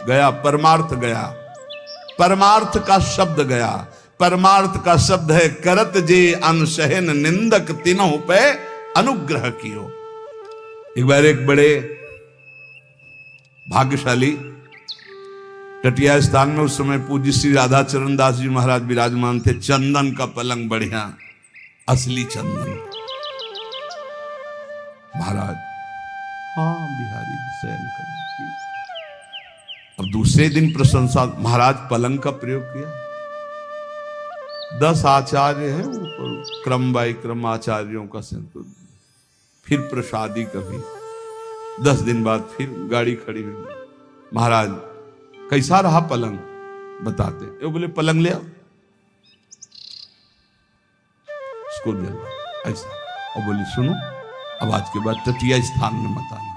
गया, परमार्थ गया, परमार्थ का शब्द गया। परमार्थ का शब्द है करत जे अनसहन निंदक तीनों पे अनुग्रह कियो। एक बार एक बड़े भाग्यशाली टटिया स्थान में उस समय पूज्य श्री राधा चरण दास जी महाराज विराजमान थे। चंदन का पलंग बढ़िया, असली चंदन। महाराज हाँ बिहारी शयन करें, ठीक। अब दूसरे दिन प्रशंसा, महाराज पलंग का प्रयोग किया। 10 आचार्य हैं ऊपर, क्रम बाय क्रम आचार्यों का संतुलन। फिर प्रसादी कभी 10 दिन बाद फिर गाड़ी खड़ी हुई। महाराज कैसा रहा पलंग, बताते। वो बोले पलंग ले आओ, इसको ले आओ ऐसा। और बोली सुनो, अब आज के बाद तटिया स्थान में मत आना।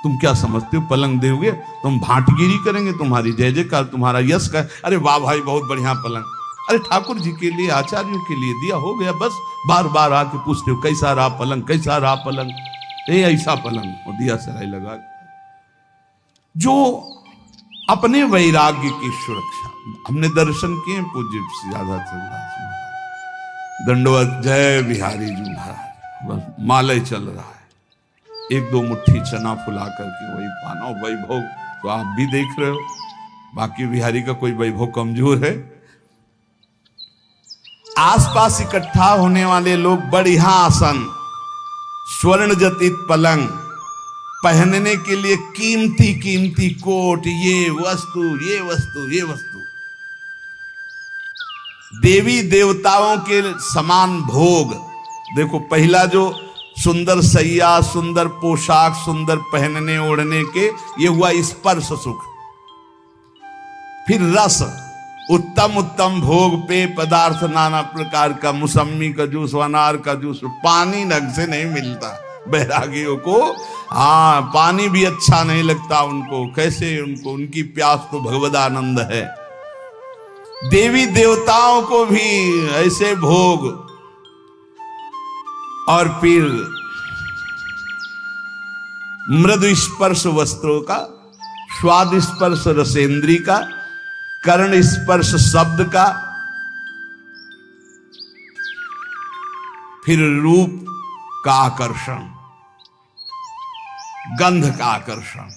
तुम क्या समझते हो पलंग दोगे तुम भाटगिरी करेंगे, तुम्हारी जय जयकार, तुम्हारा यश का। अरे वाह भाई बहुत बढ़िया पलंग। अरे ठाकुर जी के लिए, आचार्यों के लिए दिया, हो गया बस। बार बार आके पूछते हो कैसा रहा पलंग, कैसा रहा पलंग। ऐसा पलंग, और दिया सराय लगा। जो अपने वैराग्य की सुरक्षा, हमने दर्शन किए पूज्य श्री राधा चरण जी, दंडवत जय बिहारी जी महाराज। बस मालय चल रहा है, 1-2 मुट्ठी चना फुला करके वही पाना वैभव तो आप भी देख रहे हो। बाकी बिहारी का कोई वैभव कमजोर है। आसपास इकट्ठा होने वाले लोग बढ़िया आसन, स्वर्ण जटित पलंग, पहनने के लिए कीमती कीमती कोट, ये वस्तु ये वस्तु ये वस्तु, देवी देवताओं के समान भोग। देखो पहला जो सुंदर सैया, सुंदर पोशाक, सुंदर पहनने ओढ़ने के, ये हुआ स्पर्श सुख। फिर रस, उत्तम उत्तम भोग, पेय पदार्थ नाना प्रकार का, मौसमी का जूस, अनार का जूस। पानी ढंग से नहीं मिलता बैरागियों को। हाँ पानी भी अच्छा नहीं लगता उनको। कैसे उनको, उनकी प्यास तो भगवद आनंद है। देवी देवताओं को भी ऐसे भोग। और फिर मृदु स्पर्श वस्त्रों का, स्वाद स्पर्श रसेंद्री का, कर्ण स्पर्श शब्द का, फिर रूप का आकर्षण, गंध का आकर्षण,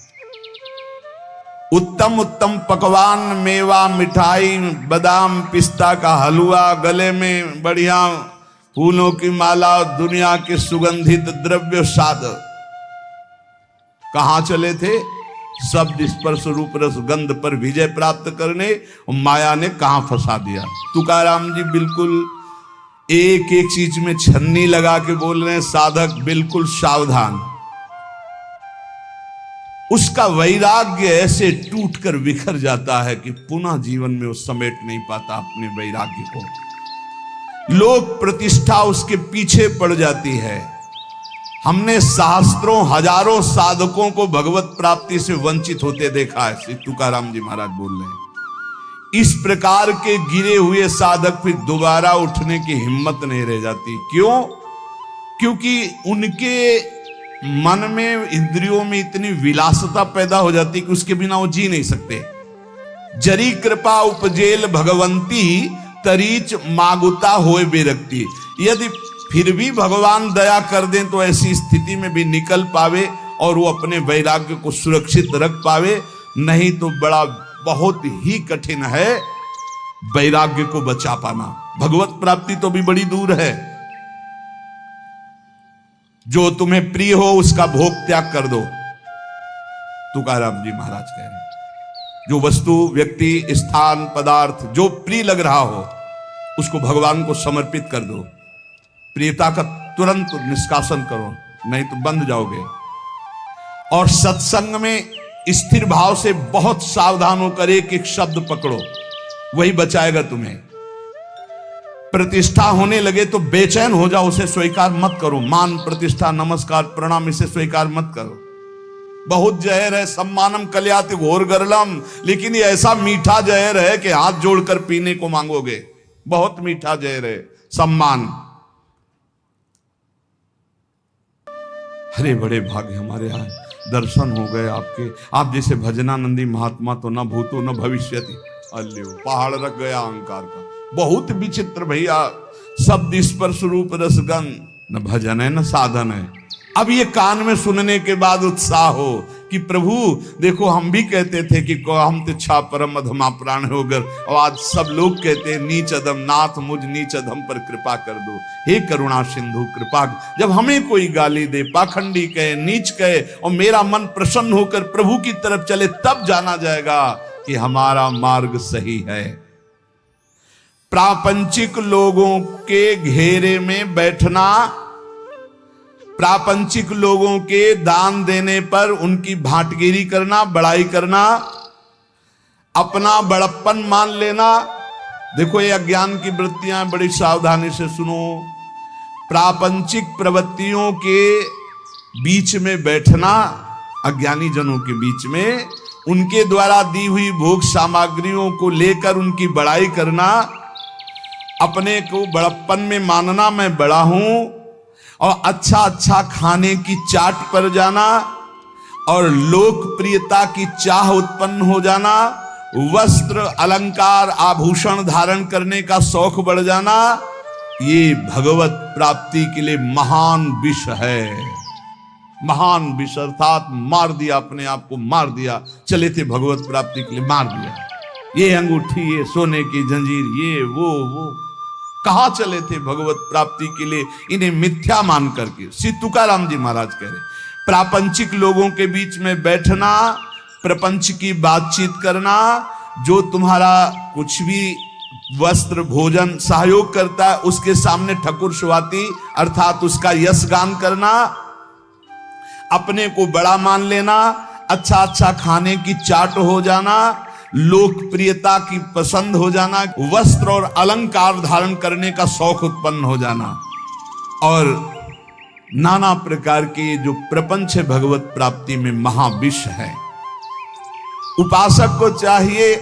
उत्तम उत्तम पकवान, मेवा, मिठाई, बादाम पिस्ता का हलवा, गले में बढ़िया फूलों की माला, दुनिया के सुगंधित द्रव्य साध। कहां चले थे? शब्द स्पर्श रूप रस गंध पर विजय प्राप्त करने। माया ने कहां फंसा दिया। तुकाराम जी बिल्कुल एक एक चीज में छन्नी लगा के बोल रहे हैं, साधक बिल्कुल सावधान। उसका वैराग्य ऐसे टूटकर बिखर जाता है कि पुनः जीवन में वो समेट नहीं पाता अपने वैराग्य को। लोक प्रतिष्ठा उसके पीछे पड़ जाती है। हमने सहस्त्रों हजारों साधकों को भगवत प्राप्ति से वंचित होते देखा है। श्री तुकाराम जी महाराज बोल रहे हैं, इस प्रकार के गिरे हुए साधक फिर दोबारा उठने की हिम्मत नहीं रह जाती। क्यों? क्योंकि उनके मन में, इंद्रियों में इतनी विलासता पैदा हो जाती कि उसके बिना वो जी नहीं सकते। जरी कृपा उपजेल भगवंती, तरीच मागुता होए बेरक्ति। यदि फिर भी भगवान दया कर दें तो ऐसी स्थिति में भी निकल पावे और वो अपने वैराग्य को सुरक्षित रख पावे। नहीं तो बड़ा बहुत ही कठिन है वैराग्य को बचा पाना। भगवत प्राप्ति तो भी बड़ी दूर है। जो तुम्हें प्रिय हो उसका भोग त्याग कर दो, तुकाराम जी महाराज कह रहे हैं। जो वस्तु, व्यक्ति, स्थान, पदार्थ जो प्रिय लग रहा हो उसको भगवान को समर्पित कर दो। प्रियता का तुरंत निष्कासन करो, नहीं तो बंध जाओगे। और सत्संग में स्थिर भाव से बहुत सावधान होकर एक एक शब्द पकड़ो, वही बचाएगा तुम्हें। प्रतिष्ठा होने लगे तो बेचैन हो जाओ, उसे स्वीकार मत करो। मान प्रतिष्ठा नमस्कार प्रणाम इसे स्वीकार मत करो। बहुत जहर है, सम्मानम कल्याति घोर गरलम, लेकिन ये ऐसा मीठा जहर है कि हाथ जोड़कर पीने को मांगोगे। बहुत मीठा जहर है सम्मान। अरे बड़े भाग्य हमारे यहाँ दर्शन हो गए आपके। आप जैसे भजनानंदी महात्मा तो न भूतो न भविष्यति, अल्ले पहाड़ रख गया अहंकार का। बहुत विचित्र भैया, शब्द स्पर्श रूप रसगन, न भजन है न साधन है। अब ये कान में सुनने के बाद उत्साह हो कि प्रभु देखो, हम भी कहते थे कि हम तिच्छा परम अधमा प्राण होकर, और आज सब लोग कहते हैं नीच अधम नाथ मुझ नीच अधम पर कृपा कर दो। हे करुणा सिंधु कृपा। जब हमें कोई गाली दे, पाखंडी कहे, नीच कहे, और मेरा मन प्रसन्न होकर प्रभु की तरफ चले, तब जाना जाएगा कि हमारा मार्ग सही है। प्रापंचिक लोगों के घेरे में बैठना, प्रापंचिक लोगों के दान देने पर उनकी भाटगिरी करना, बड़ाई करना, अपना बड़प्पन मान लेना। देखो ये अज्ञान की वृत्तियां, बड़ी सावधानी से सुनो। प्रापंचिक प्रवृत्तियों के बीच में बैठना, अज्ञानी जनों के बीच में, उनके द्वारा दी हुई भोग सामग्रियों को लेकर उनकी बड़ाई करना, अपने को बड़प्पन में मानना, मैं बड़ा हूं, और अच्छा अच्छा खाने की चाट पर जाना, और लोकप्रियता की चाह उत्पन्न हो जाना, वस्त्र अलंकार आभूषण धारण करने का शौक बढ़ जाना, ये भगवत प्राप्ति के लिए महान विष है। महान विष अर्थात मार दिया, अपने आप को मार दिया। चले थे भगवत प्राप्ति के लिए, मार दिया। ये अंगूठी, ये सोने की जंजीर, ये वो कहां चले थे भगवत प्राप्ति के लिए, इन्हें मिथ्या मान करके। श्री तुकाराम जी महाराज कह रहे, प्रापंचिक लोगों के बीच में बैठना, प्रपंच की बातचीत करना, जो तुम्हारा कुछ भी वस्त्र भोजन सहयोग करता है उसके सामने ठकुर स्वाति अर्थात उसका यश गान करना, अपने को बड़ा मान लेना, अच्छा अच्छा खाने की चाट हो जाना, लोकप्रियता की पसंद हो जाना, वस्त्र और अलंकार धारण करने का शौक उत्पन्न हो जाना, और नाना प्रकार के जो प्रपंच है भगवत प्राप्ति में महाविष है। उपासक को चाहिए,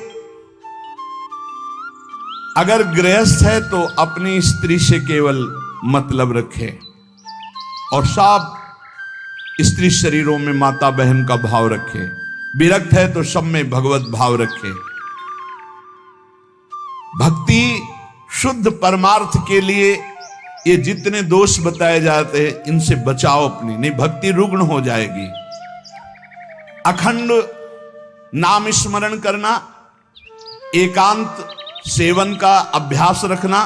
अगर गृहस्थ है तो अपनी स्त्री से केवल मतलब रखे, और सब स्त्री शरीरों में माता बहन का भाव रखे। विरक्त है तो सब में भगवत भाव रखे। भक्ति शुद्ध परमार्थ के लिए ये जितने दोष बताए जाते हैं इनसे बचाओ अपनी, नहीं भक्ति रुग्ण हो जाएगी। अखंड नाम स्मरण करना, एकांत सेवन का अभ्यास रखना,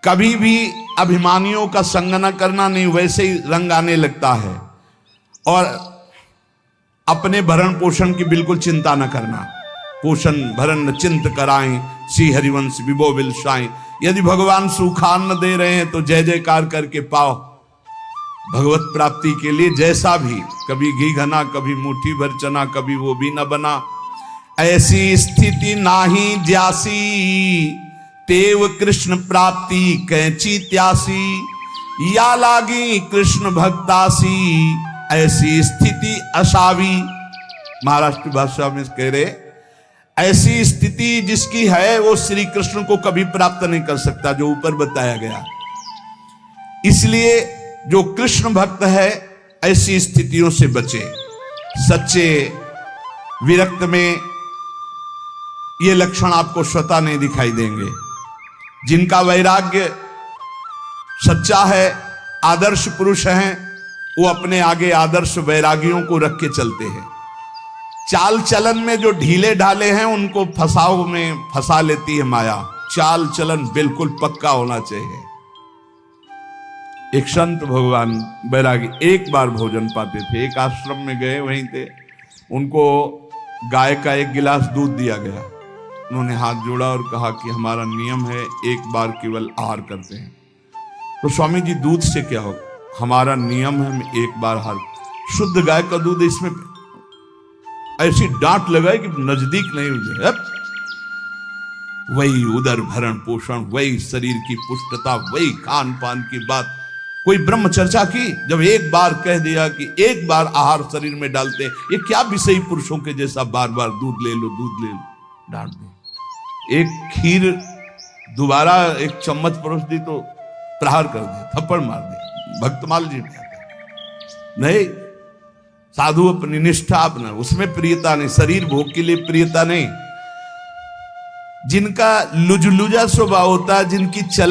कभी भी अभिमानियों का संग न करना, नहीं वैसे ही रंग आने लगता है, और अपने भरण पोषण की बिल्कुल चिंता न करना। पोषण भरण चिंत कराएं, श्री हरिवंश विभो बिलसाएं। यदि भगवान सूखान्न दे रहे हैं तो जय जयकार करके पाओ भगवत प्राप्ति के लिए। जैसा भी, कभी घी घना, कभी मुट्ठी भर चना, कभी वो भी न बना। ऐसी स्थिति नाही ज्यासी, तेव कृष्ण प्राप्ति कैची त्यासी। या लागी कृष्ण भक्तासी, ऐसी स्थिति असावी। महाराष्ट्र भाषा में कह रहे, ऐसी स्थिति जिसकी है वो श्री कृष्ण को कभी प्राप्त नहीं कर सकता, जो ऊपर बताया गया। इसलिए जो कृष्ण भक्त है ऐसी स्थितियों से बचे। सच्चे विरक्त में ये लक्षण आपको स्वतः नहीं दिखाई देंगे। जिनका वैराग्य सच्चा है, आदर्श पुरुष हैं, वो अपने आगे आदर्श वैरागियों को रख के चलते हैं। चाल चलन में जो ढीले ढाले हैं उनको फसाव में फंसा लेती है माया। चाल चलन बिल्कुल पक्का होना चाहिए। एक संत भगवान बैरागी एक बार भोजन पाते थे, एक आश्रम में गए, वहीं थे, उनको गाय का एक गिलास दूध दिया गया। उन्होंने हाथ जोड़ा और कहा कि हमारा नियम है एक बार केवल आहार करते हैं। तो स्वामी जी दूध से क्या हो? हमारा नियम है हम एक बार आहार। शुद्ध गाय का दूध, इसमें ऐसी डांट लगाए कि नजदीक नहीं हुए। वही उदर भरण पोषण, वही शरीर की पुष्टता, वही खान पान की बात। कोई ब्रह्म चर्चा की? जब एक बार कह दिया कि एक बार आहार शरीर में डालते, ये क्या विषयी पुरुषों के जैसा बार बार दूध ले लो दूध ले लो, डांट दे। एक खीर दोबारा एक चम्मच परोस दी तो प्रहार कर दे, थप्पड़ मार दे। भक्तमाल जी नहीं, साधु अपनी निष्ठा अपना, उसमें प्रियता नहीं, शरीर भोग के लिए प्रियता नहीं। जिनका लुजलुजा स्वभाव होता है, जिनकी चलन